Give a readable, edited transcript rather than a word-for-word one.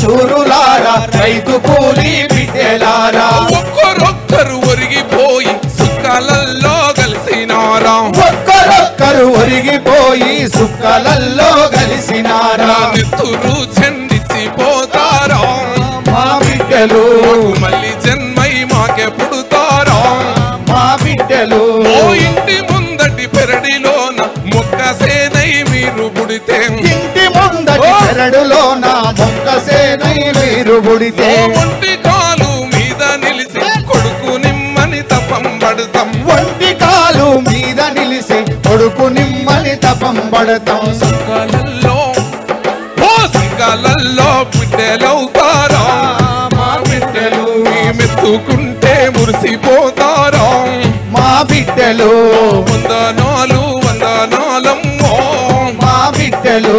శూరులారా రైతు కూలి బిడ్డలారా ఒక్కరొక్కరు ఒరిగిపోయి సుఖాలలో కలిసినారా ఒక్కరొక్కరు ఒరిగిపోయి సుఖాలలో కలిసినారా నెత్తురు చెందిచ్చిపోతారా మా బిడ్డలు మళ్ళీ జన్మై మాకే పుడతారా మా బిడ్డలు ఓ ఇంటి ముందటి పెరడిలోన మొక్క సేనై మీరు పుడితే ఇంటి ముందటి పెరడులోన మొక్క సేనై మీరు పుడితే ఒంటి కాలు మీద నిలిసి కొడుకు నిమ్మని తపం పడతాం ఒంటి కాలు మీద నిలిసి కొడుకు నిమ్మని తపం పడతాం సుఖాలలో ఓ సుఖాలలో బిడ్డలవుతారా మా బిడ్డలు మెత్తుకుంటే మురిసిపోతారా మా బిడ్డలు వందనాలు వందనాలమ్మో మా బిడ్డలు